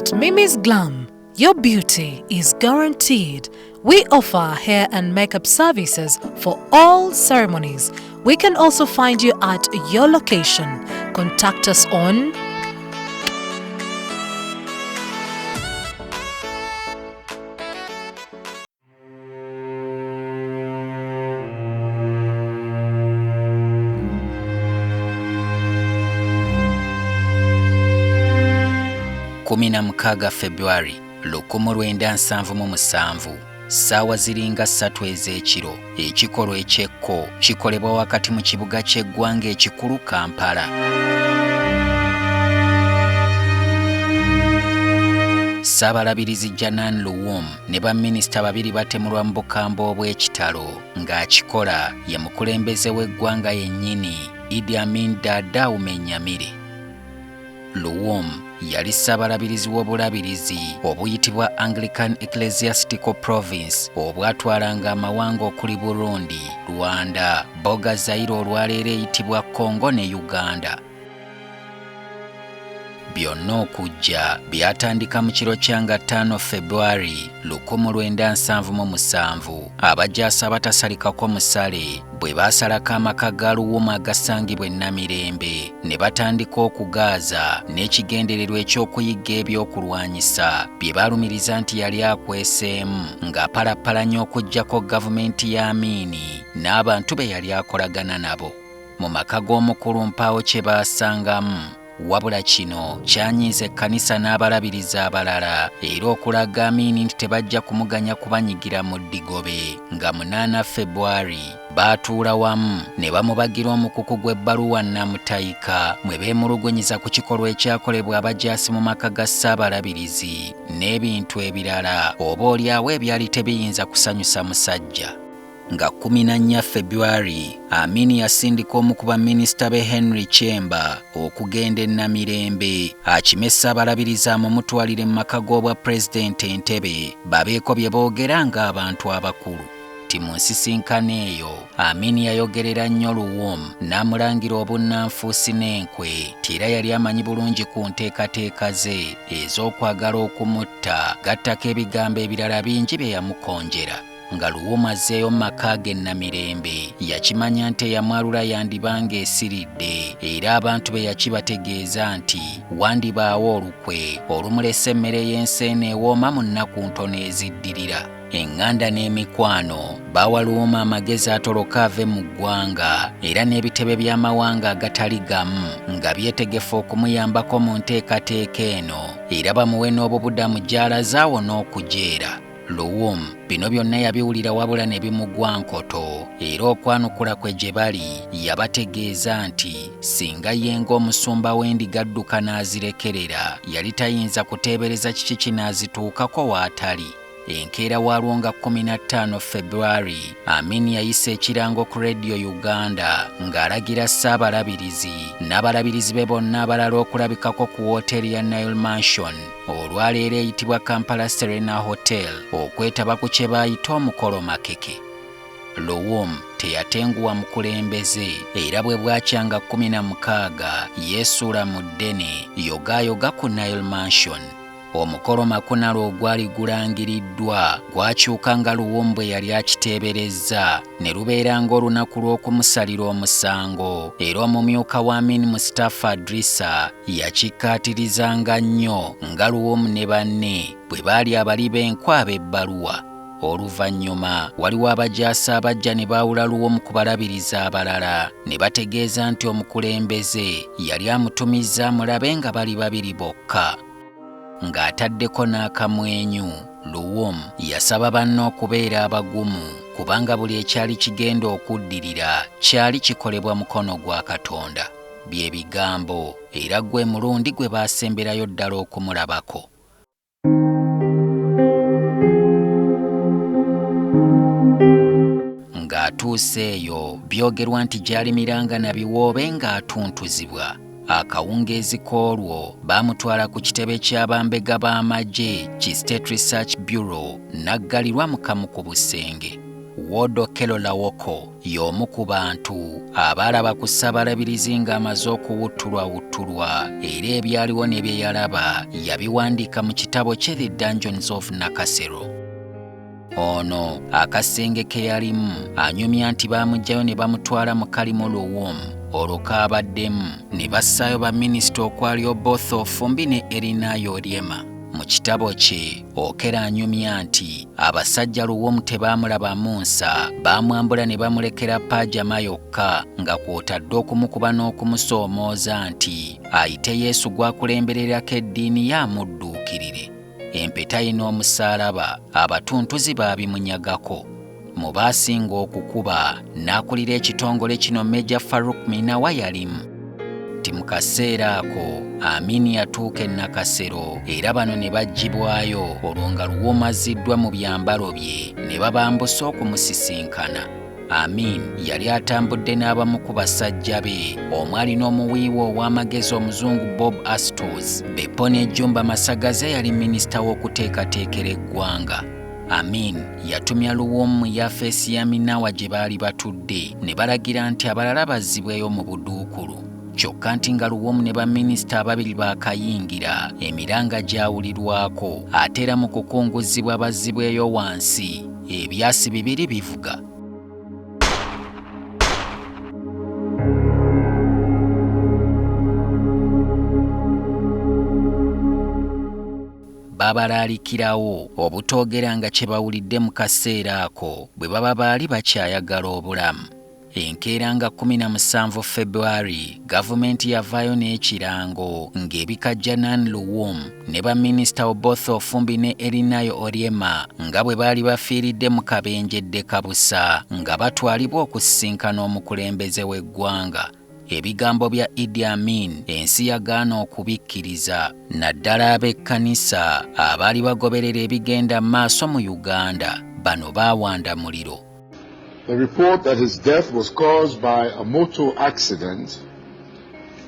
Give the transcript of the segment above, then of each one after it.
At Mimi's Glam, your beauty is guaranteed. We offer hair and makeup services for all ceremonies. We can also find you at your location. Contact us on February 1977 ssaawa ziringa 3 ez'ekiro ekikolwa eky'ekko kikolebwa wakati mu kibuga ky'eggwanga ekikulu Kampala. Ssaabalabirizi Janani Luwum ne baminisita babiri batemulwa mu bukambwe obw'ekitalo ng'akikola ye mukulembeze w'eggwanga yennyini Idi Amin Dada umenyamire. Luwum yali Ssaabalabirizi w'obulabirizi obuyitibwa Anglican Ecclesiastical Province obwatwalanga amawanga okuli Burundi, Rwanda, Boga Zaire olwaleero eyitibwa Congo ne Uganda. Byonna okujja byatandika mu kiro kyanga 5 February 1977 abajaasi abatasalikako musale bwe baasalako amaka ga Luwum agasangibwa e Namirembe ne batandika okugaaza n'ekigendererwa eky'okuyigga ebyokulwanyisa bye baalumiriza nti yali akweseemu ng'apalappalanya okuggyako gavumenti ya Amin n'abantu be yali akolagana nabo. Mu maka g'omukulu mpaawo kye baasangamu, wabula kino kyanyiiza ekkanisa n'abalabirizi abalala era okulaga Amin nti tebajja kumuganya kubanyigira mu ddigobe nga 8 February baatuula wamu ne bamubagira omukuku gw'ebbaluwa nnamutayika mwe beemulugunyiza ku kikolwa ekyakolebwa abajaasi mu maka ga Ssaabalabirizi n'ebintu ebirala oboolyawo ebyali tebiyinza kusanyusa musajja. Nga 14 February, Amin yasindika omu ku baminisita be Henry Chemba okugenda e Namirembe akime Ssaabalabirizi amumutwalire mu maka g'obwa Pulezidenti Entebbe babeeko bye boogera ng'abantu abakulu. Ti mu nsisinkano eyo, Amin yayogerera nnyo Luwum n'amulangira obunnanfuusi n'enkwe ti era yali amanyi bulungi ku nteekateeka ze ez'okwagala okumutta gattako ebigambo ebirala bingi bye yamukonjera. Nga Luwum azzeeyo mu maka ge Namirembe yakimanya nti eyamwalula yandibanga esiridde era abantu be yakibategeeza nti wandibaawo olukwe olumulesa emmere y'enseene ewooma mu nnaku ntono eziddirira. Eŋŋanda n'emikwano bawa Luwum amagezi atoloka ave mu ggwanga era n'ebitebe by'amawanga agatali gamu nga byetegefu okumuyambako mu nteekateeka eno era bamuwe n'obubudamu gy'alaze awo n'okujeera. Luwum bino byonna yabiwulira wabula ne bimugwa nkoto era okwanukula kwe gye bali yabategeeza nti singa ye ng'omusumba w'endiga adduka n'azirekerera yali tayinza kuteebereza kiki kinaazituukako w'atali. Enkeera walwo nga 15 February, Amin yayisa ekirango ku Radio Uganda ng'alagira Ssaabalabirizi n'abalabirizi be bonna abalala okulabikako ku wooteri ya Nile Mansion olwaleero eyitibwa Kampala Serena Hotel okwetaba ku kye baayita omukolo makeke. Luwum teyatenguwa mukulembeze era bwe bwakyanga 16 yeesuula mu ddene yogayoga ku Nile Mansion. Omukolo makunalo ogwali gulangiriddwa gwakyuka nga Luwum bwe yali akiteeberezza ne lubeera ng'olunaku lw'okumusalira omusango era omumyuka wa Amin Mustafa Adrisa yakikkaatirizanga nnyo nga Luwum ne banne bwe baali abali b'enkwa ab'ebbaluwa. Oluvannyuma waliwo abajaasi abajja ne baawula Luwum ku balabirizi abalala ne bategeeza nti omukulembeze yali amutumizza mulabe nga bali babiri bokka. Ng'ataddeko n'akamwenyu, Luwum yasaba banne okubeera abagumu kubanga buli ekyali kigenda okuddirira kyali kikolebwa mukono gwa Katonda. Bye bigambo era gwe mulundi gwe baasemberayo ddala okumulabako. Ng'atuuse eyo byogerwa nti gy'alimiranga na biwoobe ng'atuntuzibwa. Akawungeezi k'olwo baamutwala ku kitebe ky'abambega b'amagye ki State Research Bureau n'aggalirwa mu kamu ku busenge. Wodo Kelolawoko y'omu ku bantu abalaba ku Ssaabalabirizi ng'amaze okuwuttulwawuttulwa era ebyaliwo ne bye yalaba yabiwandiika mu kitabo kye The Dungeons of Nakasero. Ono akasenge ke yalimu anyumya nti baamuggyayo ne bamutwala mu Kalimu Luwum olwo kaabaddemu ne bassaayo baminisita okwali Obothoo Fumbi ne Erinayo Oryema. Mu kitabo kye Okera anyumya nti abasajja Luwum tebaamulabamu nsa, baamwambula ne bamulekera paajama yokka nga kw'otadde okumukuba n'okumusoomooza nti ayite Yesu gw'akulembererako eddiini y'amudduukirire. Empeta ye n'omusaalaba abatuntuzi baabimunyagako. Mu baasinga okukuba n'akulira ekitongole kino Major Farouk Minawa yalimu. Ti mu kaseera ako Amin yatuuka e Nakasero era bano ne baggyibwayo olwo nga Luwum azziddwa mu byambalo bye ne babambusa okumusisinkana. Amin yali atambudde n'abamu ku basajja be omwali n'omuwiiwa ow'amagezi omuzungu Bob Astos. Beppo ne Jumba Masagaze yali minisita w'okuteekateekera eggwanga. Amin yatumya Luwum mu yafeesi ya Minawa gye baali batudde ne balagira nti abalala bazzibweyo mu buduukulu. Kyokka nti nga Luwum ne baminisita ababiri baakayingira emiranga gyawulirwako ate era mu kukunguzibwa bazzibweyo wansi. Ebyasi bibiri bivuga. Babalaalikirawo obutoogeranga kye bawulidde mu kaseera ako bwe baba baali bakyayagala obulamu. Enkeera nga 17 February gavumenti yavaayo n'ekirango ng'ebika Janani Luwum ne baminisita Obothoo Fumbi ne Erinayo Oryema nga bwe baali bafiiridde mu kabenjedde kabusa nga batwalibwa okusisinkana omukulembeze w'eggwanga. Ebigambo bya Idi Amin ensi yagaana okubikkiriza, naddala ab'ekkanisa abaali bagoberera ebigenda maaso mu Uganda. Bano baawanda muliro. The report that his death was caused by a motor accident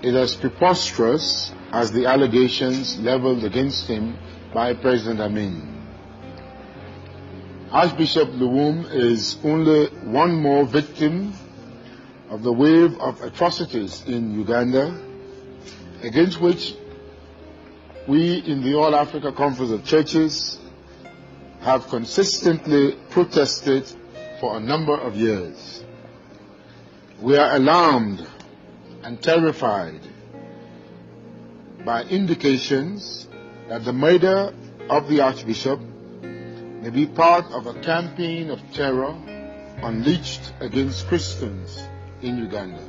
is as preposterous as the allegations leveled against him by President Amin. Archbishop Luwum is only one more victim of the wave of atrocities in Uganda, against which we in the All Africa Conference of Churches have consistently protested for a number of years. We are alarmed and terrified by indications that the murder of the Archbishop may be part of a campaign of terror unleashed against Christians in Uganda.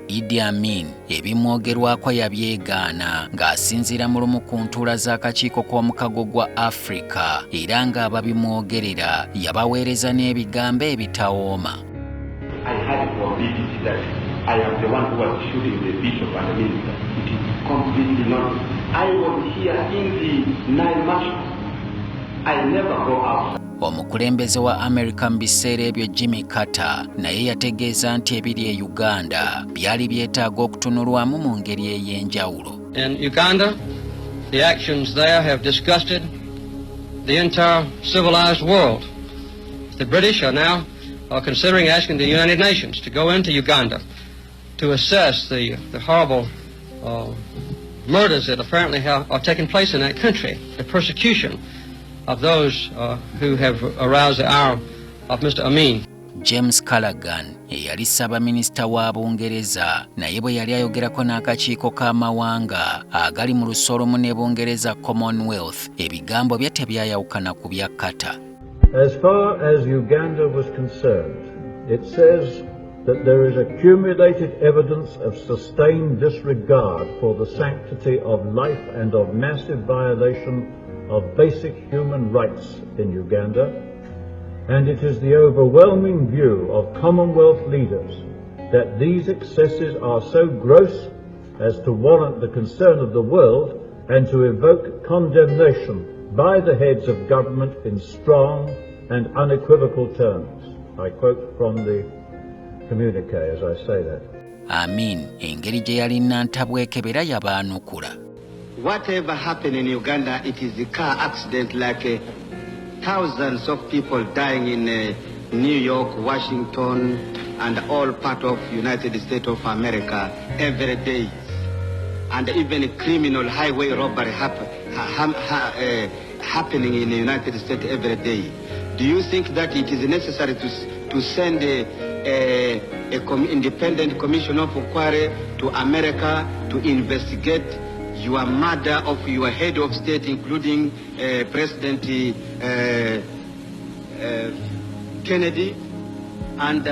Idi Amin ebimwogerwako yabyegaana ng'asinziira mu lumu ku ntuula z'akakiiko k'omukago gwa Africa era ng'ababimwogerera yabaweereza n'ebigambo ebitawooma. I had for BBC that I am the one who was shooting the bishop and the minister. It is completely not. I was here in the Nile March. I never go out. Omukulembeze wa America mu biseera ebyo Jimmy Carter naye yategeeza nti ebiri e Uganda byali byetaaga okutunulwamu mu ngeri ey'enjawulo. In Uganda, the actions there have disgusted the entire civilized world. The British are now considering asking the United Nations to go into Uganda to assess the horrible murders that apparently are taking place in that country, the persecution of those who have aroused the ire of Mr. Amin. James Callaghan eyali Ssaabaminisita wa Bungereza naye bwe yali ayogerako n'akakiiko k'amawanga agali mu lusolomu ne Bungereza Commonwealth ebigambo bye tebyayawukana ku bya Carter. As far as Uganda was concerned, it says that there is accumulated evidence of sustained disregard for the sanctity of life and of massive violation of basic human rights in Uganda, and it is the overwhelming view of Commonwealth leaders that these excesses are so gross as to warrant the concern of the world and to evoke condemnation by the heads of government in strong and unequivocal terms. I quote from the communique as I say that. Amin engeri gye yalina ntabwekebera yabaanukula. Whatever happened in Uganda, it is a car accident like thousands of people dying in New York, Washington, and all part of United States of America every day. And even criminal highway robbery happening in the United States every day. Do you think that it is necessary to send independent commission of inquiry to America to investigate your murder of your head of state, including President Kennedy, and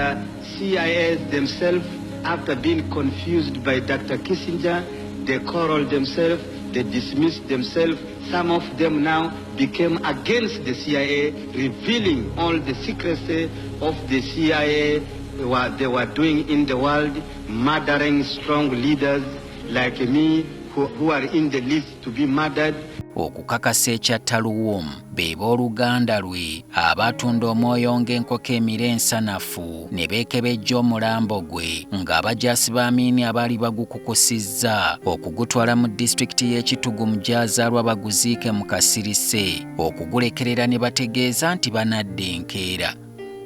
CIA themselves, after being confused by Dr. Kissinger, they quarreled themselves, they dismissed themselves. Some of them now became against the CIA, revealing all the secrecy of the CIA, what they were doing in the world, murdering strong leaders like me, who are in the list to be murdered. Okukakasa ekyatta Luwum be booluganda lwe abatunda omwoyo ng'enkoko emira ensanafu ne beekebejja omulambo gwe ng'abajaasi ba Amin abaali bagukukusizza okugutwala mu disitulikiti y'Ekituufu mu gy'azaalwa baguziike mu kasirise okugulekerera ne bategeeza nti banadde enkeera.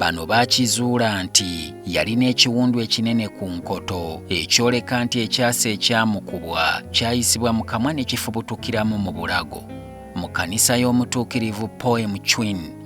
Bano baakizuula nti yalina ekiwundu ekinene ku nkoto ekyoleka nti ekyasa ekyamukubwa kyayisibwa mu kamwa ne kifubutukiramu mu bulago. Mu kkanisa y'Omutuukirivu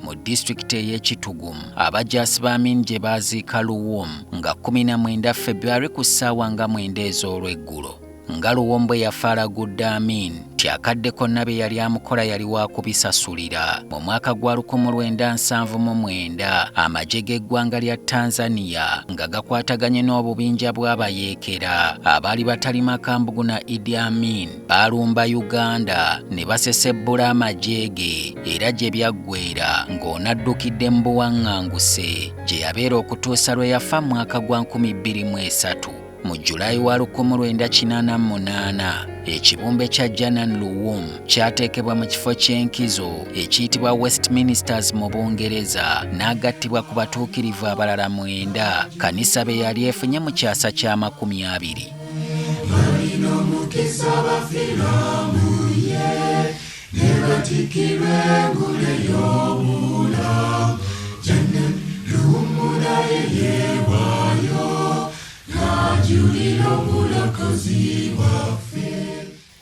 mu disitulikiti ey'Ekituufu abajaasi ba Amin gye baaziika Luwum nga 19 February ku ssaawa nga 9 ez'olweggulo. Nga Luwum bwe yafaalagudde Amin nti akadde konna be yali amukola yali wa kubisasulira. Mu mwaka gwa 1979 amagye g'eggwanga lya Tanzania nga gakwataganye n'obubinja bw'abayeekera abaali batalima kambugu na Idi Amin baalumba Uganda ne basesebbula amagye ge era gye byaggweera ng'onaddukidde mu buwaŋŋanguse gye yabeera okutuusa lwe yafa mu mwaka gwa 2003. Mu Julayi wa 1988 ekibumbe kya Janani Luwum kyateekebwa mu kifo ky'enkizo ekiyitibwa Westminsters mu Bungereza n'agattibwa ku batuukirivu abalala 9 kanisa be yali efunye mu kyasa kya 20.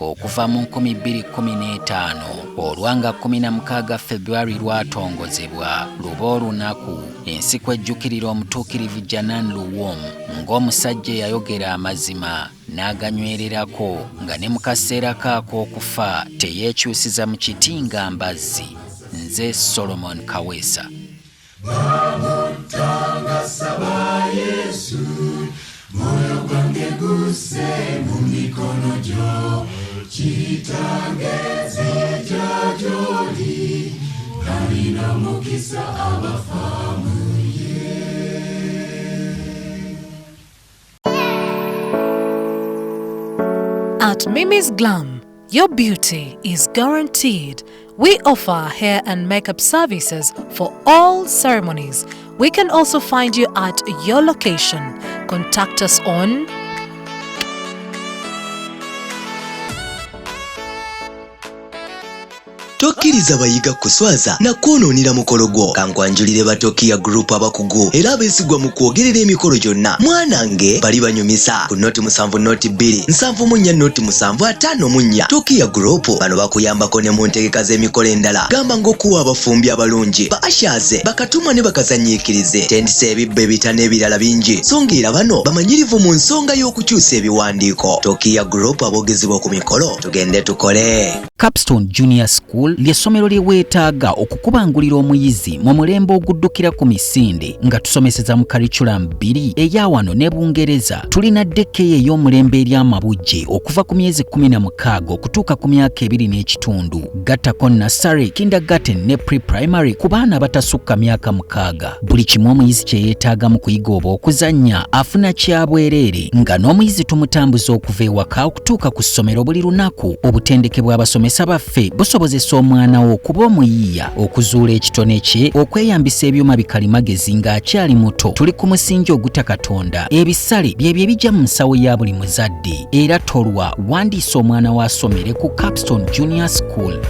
Okuva mu 2015 olwanga 16 February lwatongozebwa luba olunaku ensiku ejjukirira Omutuukirivu Janani Luwum ng'omusajja eyayogera amazima n'aganywererako nga ne mu kaseera k'akokufa teyeekyusiza mu kiti nga mbazzi. Nze Solomon Kaweesa. Moyo gwange guse mu mikono gyo kitangeze jajoli kalina mukisa abafamuye. At Mimi's Glam, your beauty is guaranteed. We offer hair and makeup services for all ceremonies. We can also find you at your location. Contact us on Tokkiriza bayiga kuswaza na kwonoonera mukolo gwo. Kankwanjulire ba Tokia Group abakugu era abeesigwa mu kwogerera emikolo gyonna. Mwanange bali banyumisa ku noti 7 noti 2 7 noti 7 Tokia Group bano bakuyambako ne mu ntegeka z'emikolo endala. Gamba ng'okuwa abafumbi abalungi baashaze bakatuma ne bakazanyiikirize tendisa ebibbo ebitane ebirala bingi. Songira bano bamanyirivu mu nsonga y'okukyusa ebiwandiiko. Tokia Group aboogezebwa ku mikolo tugende tukole. Capstone Junior School ly'essomero lye weetaaga okukubangulira omuyizi mu mulembe oguddukira ku misinde nga tusomeseza mu curriculum 2 eya wano ne Bungereza. Tulina DK ey'omulembe eri amabujje okuva ku myezi 16 okutuuka ku myaka 2 n'ekitundu. Gattako nursery, kindergarten ne pre-primary ku baana abatasukka myaka 6. Buli kimu omuyizi kye yeetaaga mu kuyiga oba okuzannya afuna kyabwereere nga n'omuyizi tumutambuza okuva ewaka okutuuka ku ssomero buli lunaku. Obutendeke bw'abasomesa baffe busobozesa omwana wo okuba omuyiiya okuzuula ekitone kye okweyambisa ebyuma bikalimagezi ng'akyali muto. Tuli ku musingi ogutakatonda. Ebisale byebyo ebijja mu nsawo ya buli muzadde era tolwa wandiisa omwana wo asomere ku Capstone Junior School.